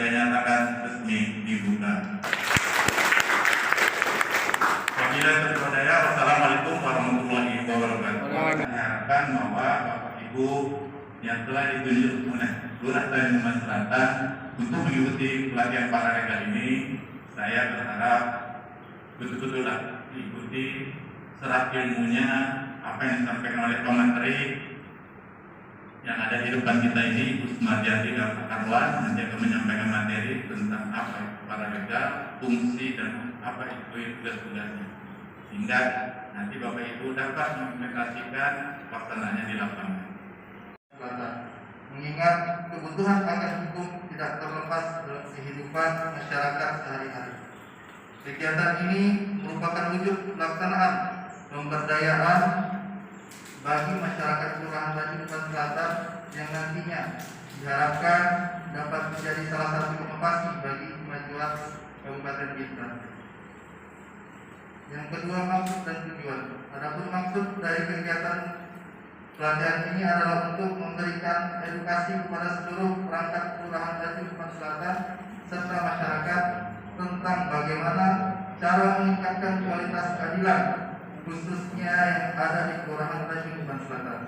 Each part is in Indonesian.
saya nyatakan resmi dibuka. Wabillahi taufiq wal hidayah. Wassalamualaikum warahmatullahi wabarakatuh. Menyarankan bahwa Bapak Ibu yang telah ditunjuk oleh Lurah Tanjung Uban Selatan untuk mengikuti pelatihan paralegal ini, saya berharap betul-betul diikuti serap ilmunya apa yang disampaikan oleh Pak Menteri yang ada di depan kita ini, Gus Marjati dan Pak Karwan, nanti akan menyampaikan materi tentang apa itu paralegal, fungsi dan apa itu tugas-tugasnya, sehingga nanti Bapak Ibu dapat mengimplementasikan pelaksanaannya di lapangan. Mengingat kebutuhan akan hukum tidak terlepas dalam kehidupan masyarakat sehari-hari. Kegiatan ini merupakan wujud pelaksanaan pemberdayaan bagi masyarakat Kelurahan Tanjung Uban Selatan yang nantinya diharapkan dapat menjadi salah satu inovasi bagi kemajuan Kabupaten Bintan. Yang kedua, maksud dan tujuan. Adapun maksud dari kegiatan pelatihan ini adalah untuk memberikan edukasi kepada seluruh perangkat Kelurahan Tanjung Uban Selatan serta masyarakat tentang bagaimana cara meningkatkan kualitas keadilan khususnya yang ada di Kelurahan Tanjung Uban Selatan.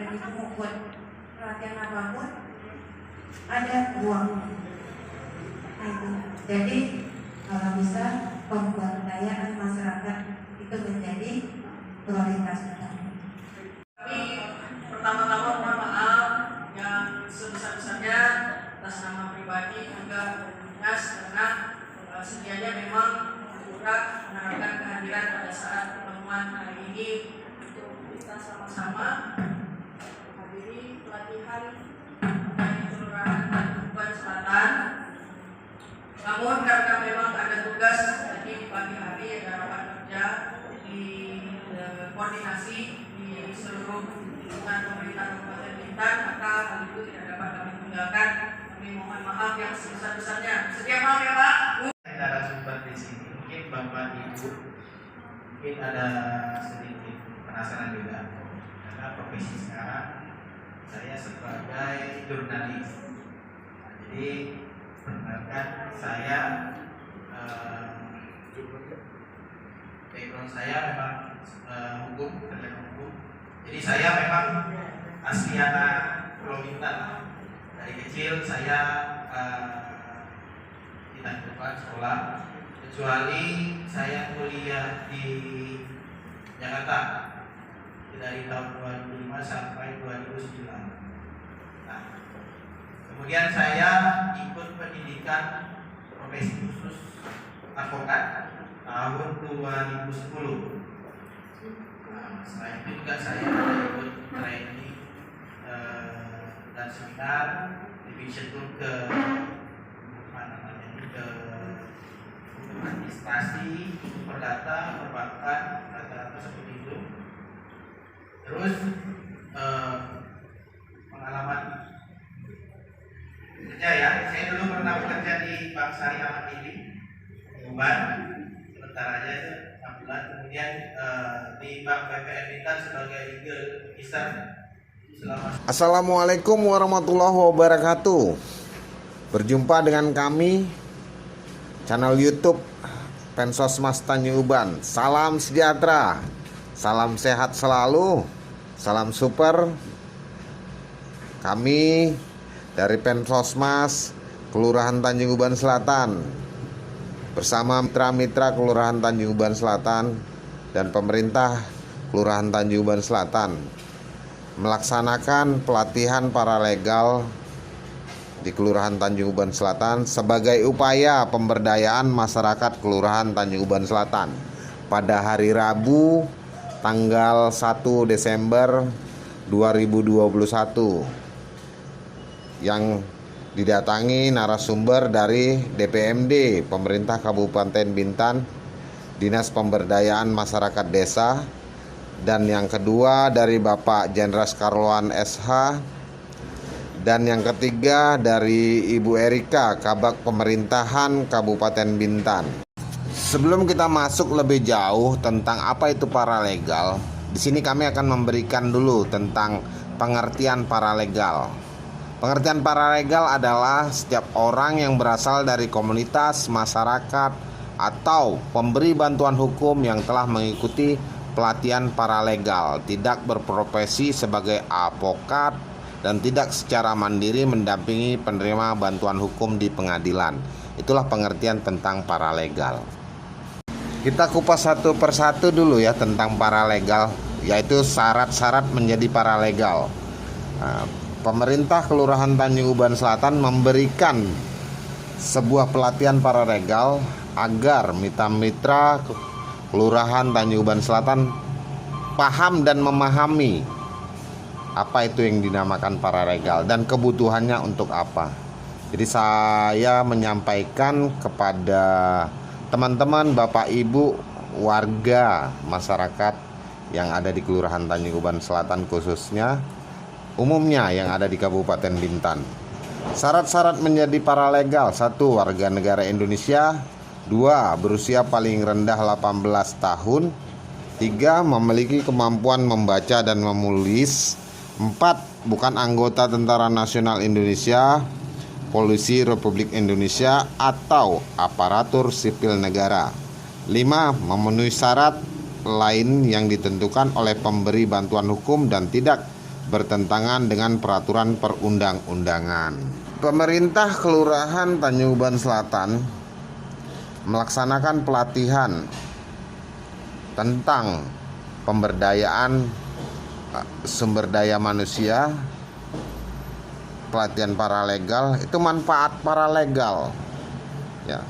Dan itu buat pelatihan apapun ada uangnya. Nah, itu. Jadi kalau bisa pemberdayaan masyarakat itu menjadi prioritas utama. Kami pertama-tama mohon maaf yang sebesar-besarnya atas nama pribadi juga dinas karena sedianya memang mengharapkan kehadiran pada saat pertemuan hari ini untuk kita sama-sama menghadiri pelatihan dari Kelurahan Tanjung Uban Selatan. Namun karena memang ada tugas jadi pagi hari ada rapat kerja di koordinasi di seluruh lingkungan pemerintah Kabupaten Bintan, maka hal itu tidak dapat kami tinggalkan. Kami mohon maaf yang sebesar-besarnya. Sedia maaf ya Pak. Narasumber di sini, mungkin Bapak Ibu mungkin ada sedikit penasaran juga, karena profesi sekarang saya sebagai jurnalis. Jadi perkenalkan saya background saya memang hukum, kerjaan hukum. Jadi saya memang asli anak Pulau Bintan. Dari kecil saya tidak sempat sekolah, kecuali saya kuliah di Jakarta dari tahun 2005 sampai 2009. Nah, kemudian saya ikut pendidikan profesi khusus advokat tahun 2010. Nah, setelah itu juga saya ikut training dan seminar division tour ke administrasi, perdata, perbankan, rata-rata seperti itu. Terus pengalaman kerja ya, saya dulu pernah bekerja di Bank Syariah Ahmad Ini, Uban, sebentar aja itu 6 bulan. Kemudian di Bank BPN Bintan sebagai legal officer. Assalamualaikum warahmatullahi wabarakatuh. Berjumpa dengan kami channel YouTube Pensosmas Tanjung Uban. Salam sejahtera, salam sehat selalu, salam super. Kami dari Pensosmas Kelurahan Tanjung Uban Selatan bersama mitra-mitra Kelurahan Tanjung Uban Selatan dan pemerintah Kelurahan Tanjung Uban Selatan melaksanakan pelatihan paralegal di Kelurahan Tanjung Uban Selatan sebagai upaya pemberdayaan masyarakat Kelurahan Tanjung Uban Selatan pada hari Rabu tanggal 1 Desember 2021 yang didatangi narasumber dari DPMD Pemerintah Kabupaten Bintan, Dinas Pemberdayaan Masyarakat Desa, dan yang kedua dari Bapak Jenderal Karwan SH, dan yang ketiga dari Ibu Erika, Kabag Pemerintahan Kabupaten Bintan. Sebelum kita masuk lebih jauh tentang apa itu paralegal, di sini kami akan memberikan dulu tentang pengertian paralegal. Pengertian paralegal adalah setiap orang yang berasal dari komunitas, masyarakat, atau pemberi bantuan hukum yang telah mengikuti pelatihan paralegal, tidak berprofesi sebagai advokat, dan tidak secara mandiri mendampingi penerima bantuan hukum di pengadilan. Itulah pengertian tentang paralegal. Kita kupas satu persatu dulu ya tentang paralegal, yaitu syarat-syarat menjadi paralegal. Pemerintah Kelurahan Tanjung Uban Selatan memberikan sebuah pelatihan paralegal agar mitra-mitra Kelurahan Tanjung Uban Selatan paham dan memahami apa itu yang dinamakan paralegal dan kebutuhannya untuk apa. Jadi saya menyampaikan kepada teman-teman, Bapak Ibu, warga masyarakat yang ada di Kelurahan Tanjung Uban Selatan khususnya, umumnya yang ada di Kabupaten Bintan. Syarat-syarat menjadi paralegal: 1. Warga negara Indonesia. 2. Berusia paling rendah 18 tahun. 3. Memiliki kemampuan membaca dan menulis. 4. Bukan anggota Tentara Nasional Indonesia, Polisi Republik Indonesia, atau aparatur sipil negara. 5. Memenuhi syarat lain yang ditentukan oleh pemberi bantuan hukum dan tidak bertentangan dengan peraturan perundang-undangan. Pemerintah Kelurahan Tanjung Uban Selatan melaksanakan pelatihan tentang pemberdayaan sumber daya manusia, pelatihan paralegal. Itu manfaat paralegal ya.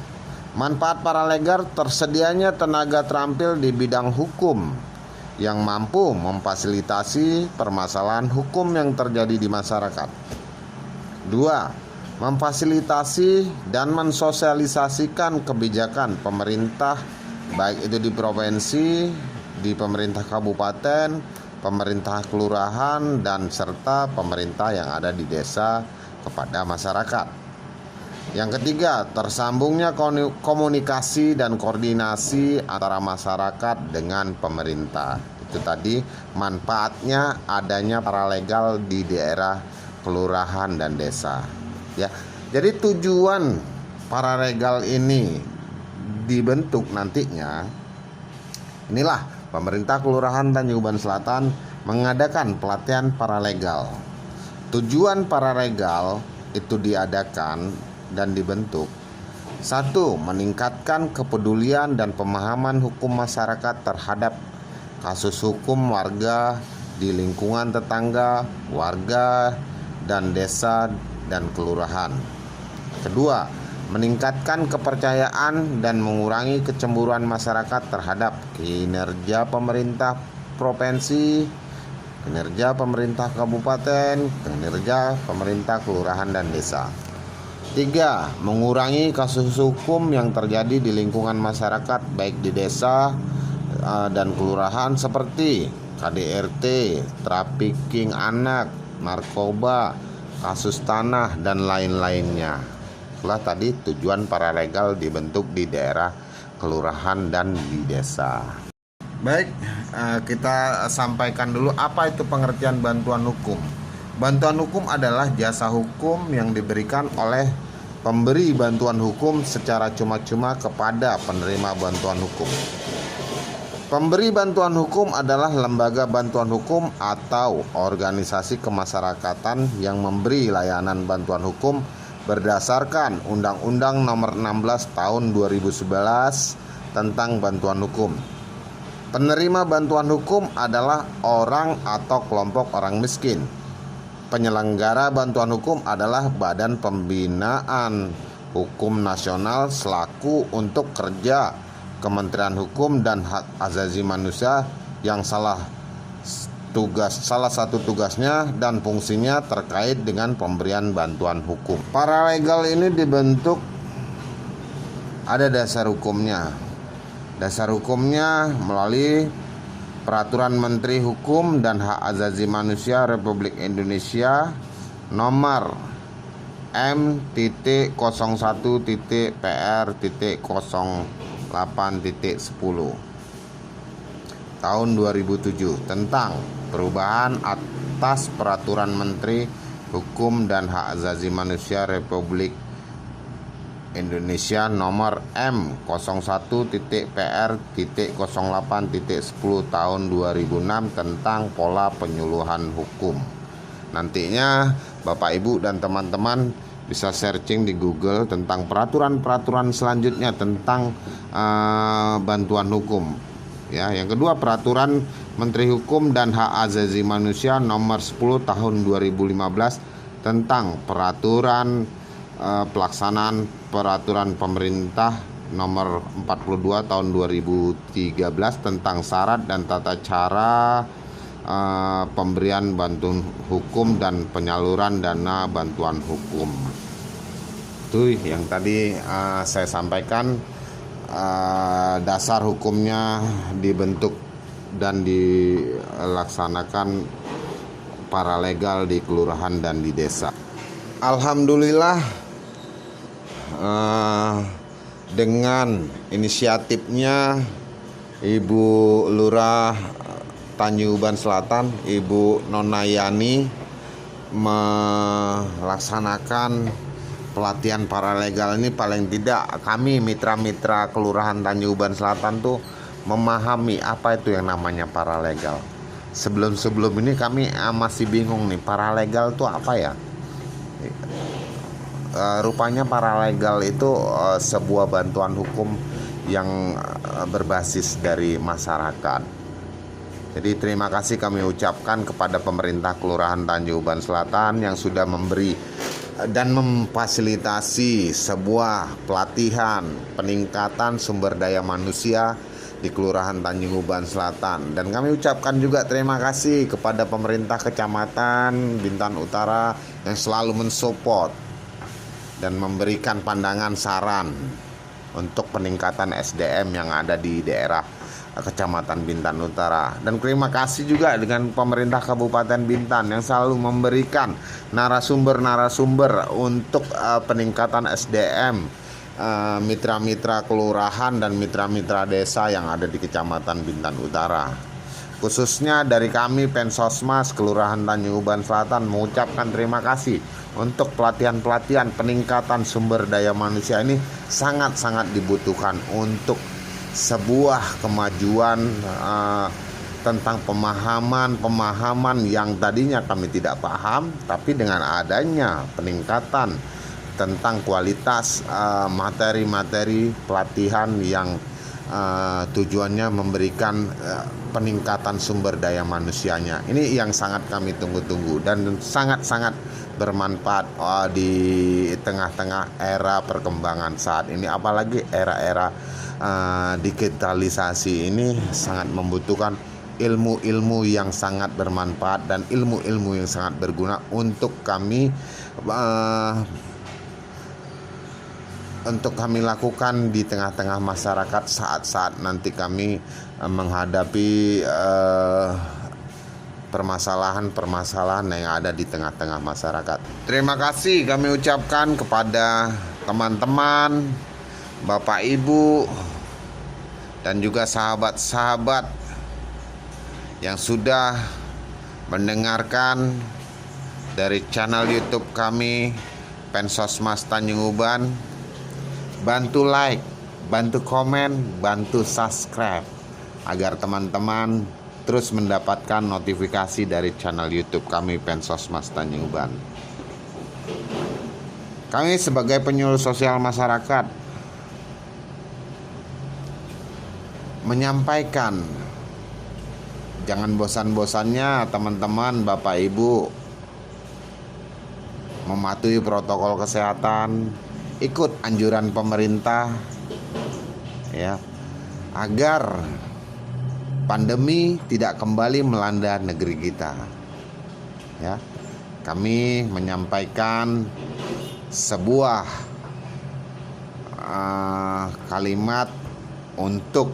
Manfaat paralegal tersedianya tenaga terampil di bidang hukum yang mampu memfasilitasi permasalahan hukum yang terjadi di masyarakat. 2. Memfasilitasi dan mensosialisasikan kebijakan pemerintah, baik itu di provinsi, di pemerintah kabupaten, pemerintah kelurahan, dan serta pemerintah yang ada di desa kepada masyarakat. Yang ketiga, tersambungnya komunikasi dan koordinasi antara masyarakat dengan pemerintah. Itu tadi manfaatnya adanya paralegal di daerah kelurahan dan desa. Ya. Jadi tujuan paralegal ini dibentuk nantinya, inilah pemerintah Kelurahan Tanjung Uban Selatan mengadakan pelatihan paralegal. Tujuan paralegal itu diadakan dan dibentuk: 1. Meningkatkan kepedulian dan pemahaman hukum masyarakat terhadap kasus hukum warga di lingkungan tetangga, warga, dan desa dan kelurahan. 2. Meningkatkan kepercayaan dan mengurangi kecemburuan masyarakat terhadap kinerja pemerintah provinsi, kinerja pemerintah kabupaten, kinerja pemerintah kelurahan dan desa. 3. Mengurangi kasus hukum yang terjadi di lingkungan masyarakat baik di desa dan kelurahan seperti KDRT, trafficking anak, narkoba, kasus tanah, dan lain-lainnya. Itulah tadi tujuan paralegal dibentuk di daerah kelurahan dan di desa. Baik, kita sampaikan dulu apa itu pengertian bantuan hukum. Bantuan hukum adalah jasa hukum yang diberikan oleh pemberi bantuan hukum secara cuma-cuma kepada penerima bantuan hukum. Pemberi bantuan hukum adalah lembaga bantuan hukum atau organisasi kemasyarakatan yang memberi layanan bantuan hukum berdasarkan Undang-Undang Nomor 16 Tahun 2011 tentang bantuan hukum. Penerima bantuan hukum adalah orang atau kelompok orang miskin. Penyelenggara bantuan hukum adalah Badan Pembinaan Hukum Nasional selaku untuk kerja Kementerian Hukum dan Hak Asasi Manusia yang salah satu tugasnya dan fungsinya terkait dengan pemberian bantuan hukum. Paralegal ini dibentuk, ada dasar hukumnya. Dasar hukumnya melalui Peraturan Menteri Hukum dan Hak Asasi Manusia Republik Indonesia Nomor M.01.PR.08.10 Tahun 2007 tentang perubahan atas Peraturan Menteri Hukum dan Hak Asasi Manusia Republik Indonesia nomor M01.PR.08.10 tahun 2006 tentang pola penyuluhan hukum. Nantinya Bapak Ibu dan teman-teman bisa searching di Google tentang peraturan-peraturan selanjutnya tentang bantuan hukum. Ya, yang kedua, peraturan Menteri Hukum dan Hak Asasi Manusia nomor 10 tahun 2015 tentang peraturan pelaksanaan peraturan pemerintah nomor 42 tahun 2013 tentang syarat dan tata cara pemberian bantuan hukum dan penyaluran dana bantuan hukum. Itu yang tadi saya sampaikan, dasar hukumnya dibentuk dan dilaksanakan paralegal di kelurahan dan di desa. Alhamdulillah, dengan inisiatifnya Ibu Lurah Tanyuban Selatan, Ibu Nonayani, melaksanakan pelatihan paralegal ini. Paling tidak kami mitra-mitra Kelurahan Tanyuban Selatan tuh memahami apa itu yang namanya paralegal. Sebelum ini kami masih bingung nih, paralegal itu apa ya? Rupanya paralegal itu sebuah bantuan hukum yang berbasis dari masyarakat. Jadi terima kasih kami ucapkan kepada pemerintah Kelurahan Tanyuban Selatan yang sudah memberi dan memfasilitasi sebuah pelatihan peningkatan sumber daya manusia di Kelurahan Tanyuban Selatan. Dan kami ucapkan juga terima kasih kepada pemerintah Kecamatan Bintan Utara yang selalu mensupport dan memberikan pandangan saran untuk peningkatan SDM yang ada di daerah Kecamatan Bintan Utara. Dan terima kasih juga dengan pemerintah Kabupaten Bintan yang selalu memberikan narasumber-narasumber untuk peningkatan SDM mitra-mitra kelurahan dan mitra-mitra desa yang ada di Kecamatan Bintan Utara. Khususnya dari kami Pensosmas Kelurahan Tanyuban Selatan mengucapkan terima kasih untuk pelatihan-pelatihan peningkatan sumber daya manusia ini sangat-sangat dibutuhkan untuk sebuah kemajuan tentang pemahaman yang tadinya kami tidak paham, tapi dengan adanya peningkatan tentang kualitas materi-materi pelatihan yang tujuannya memberikan peningkatan sumber daya manusianya. Ini yang sangat kami tunggu-tunggu dan sangat-sangat bermanfaat di tengah-tengah era perkembangan saat ini, apalagi era-era digitalisasi ini sangat membutuhkan ilmu-ilmu yang sangat bermanfaat dan ilmu-ilmu yang sangat berguna untuk kami lakukan di tengah-tengah masyarakat saat-saat nanti kami menghadapi permasalahan-permasalahan yang ada di tengah-tengah masyarakat. Terima kasih kami ucapkan kepada teman-teman, Bapak Ibu, dan juga sahabat-sahabat yang sudah mendengarkan dari channel YouTube kami Pensosmas Tanyuban. Bantu like, bantu komen, bantu subscribe agar teman-teman terus mendapatkan notifikasi dari channel YouTube kami Pensosmas Tanyuban. Kami sebagai penyuluh sosial masyarakat menyampaikan, jangan bosan-bosannya teman-teman, Bapak Ibu, mematuhi protokol kesehatan, ikut anjuran pemerintah ya, agar pandemi tidak kembali melanda negeri kita. Ya. Kami menyampaikan sebuah kalimat untuk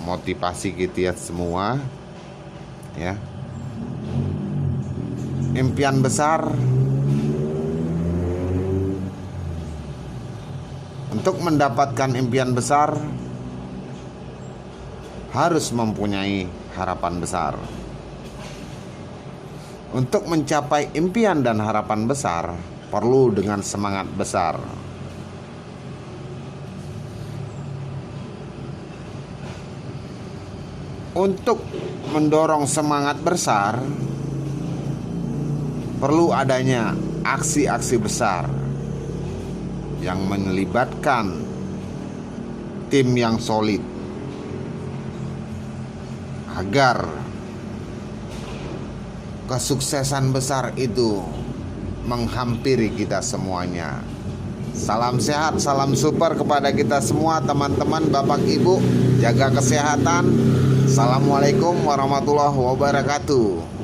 motivasi kita semua ya. Impian besar. Untuk mendapatkan impian besar harus mempunyai harapan besar. Untuk mencapai impian dan harapan besar, perlu dengan semangat besar. Untuk mendorong semangat besar, perlu adanya aksi-aksi besar yang melibatkan tim yang solid agar kesuksesan besar itu menghampiri kita semuanya. Salam sehat, salam super kepada kita semua teman-teman, Bapak Ibu. Jaga kesehatan. Assalamualaikum warahmatullahi wabarakatuh.